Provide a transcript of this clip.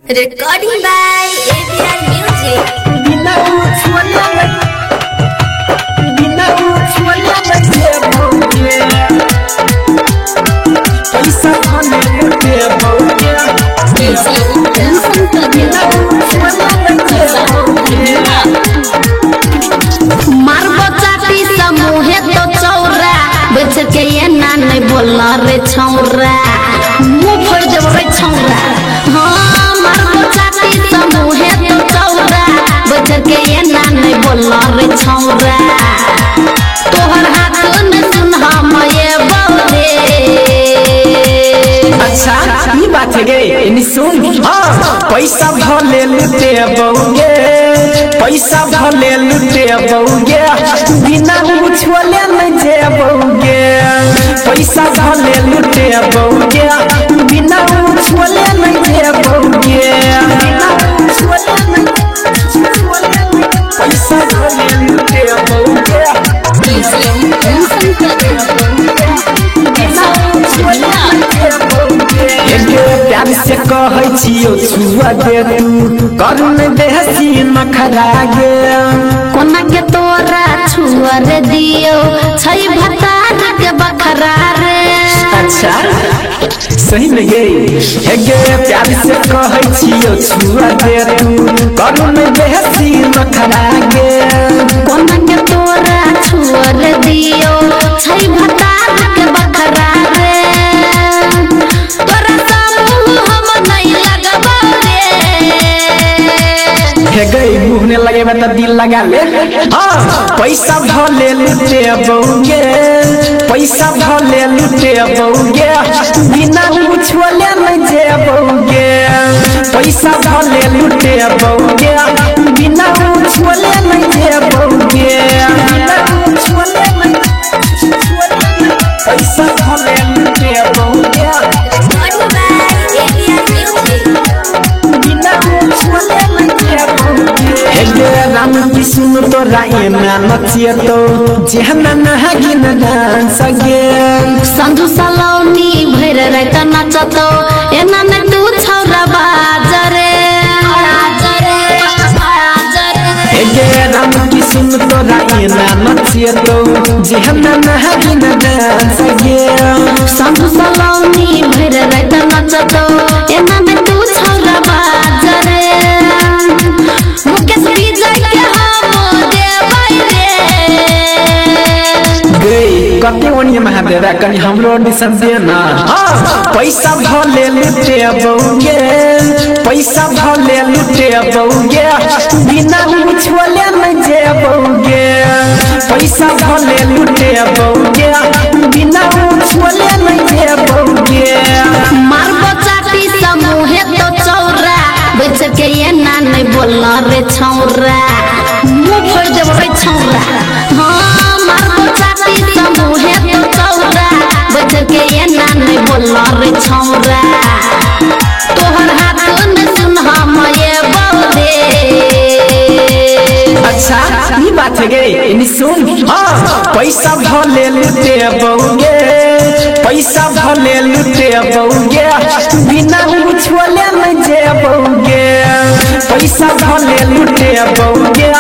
Recording by APR Music. के ये ना नहीं बोलना रे छौरा मुंह फोड़ देबो रे छौरा हां मारबो चाटी समूहे तो छौरा बचर के ये ना नहीं बोलना रे छौरा तोहर हाथ में सुन हम ये बोले अच्छा ये बात है गे इन सुन हां पैसा भले लुटे बउगे पैसा भले लुटे बउगे बिना मुछवले न जे बउगे पैसा भले लुटे बउगे बिना मुछवले न जे बउगे बिना मुछवले न पैसा भले लुटे बउगे प्यार से कहै छियो छुआ दे तू करुण देहसी नखरा गे कोना के तोरा छुआ रे दियो छै भतार के बखरा रे अच्छा सही में गे हे गे प्यार से कहै छियो छुआ दे तू करुण देहसी नखरा गे कोना के तोरा छुआ रे दियो छै भतार के बखरा रे तोरा समूह हम नहीं लगबो रे हे गई मुहने लगे में तो दिल लगा ले हां पैसा भले लुटे बउगे पैसा भले लुटे बउगे बिना मुछवले न जे बउगे पैसा भले लुटे बउगे बिना मुछवले न जे बउगे बिना मुछवले न पैसा भले लुटे बउगे राम की सुन तो राय में नचिए तो जेहना नहागी न डांस गे संधु सलौनी भैर रहता नचतो एना न तू छौरा बाजरे गे राम की सुन तो राय में नचिए तो जेहना नहागी न डांस गे संधु सलौनी भैर रहता नचतो एना न तू छौरा बाजरे मुकेश विजय के हम देबै रे गई कते ओनिए महादेव कनी हमरो ऑडिशन दे ना पैसा भले लुटे बउगे पैसा भले लुटे बउगे बिना मुछवले न जे बउगे पैसा भले लुटे बउगे बिना मुछवले न जे बउगे मारबो चाटी समूहे तो चौरा बेच के ये ना नहीं बोलना रे छौरा मुंह फोड़ देबो रे छौरा हां मारबो चाटी समूहे तो चौरा बेच के ये ना नहीं बोलना रे छौरा तोहर हाथ में सुन हम ये बोले अच्छा ये बात है गे इन सुन हां पैसा भले लुटे बउगे पैसा भले लुटे बउगे बिना मुछवले न जे बउगे पैसा भले लुटे बउगे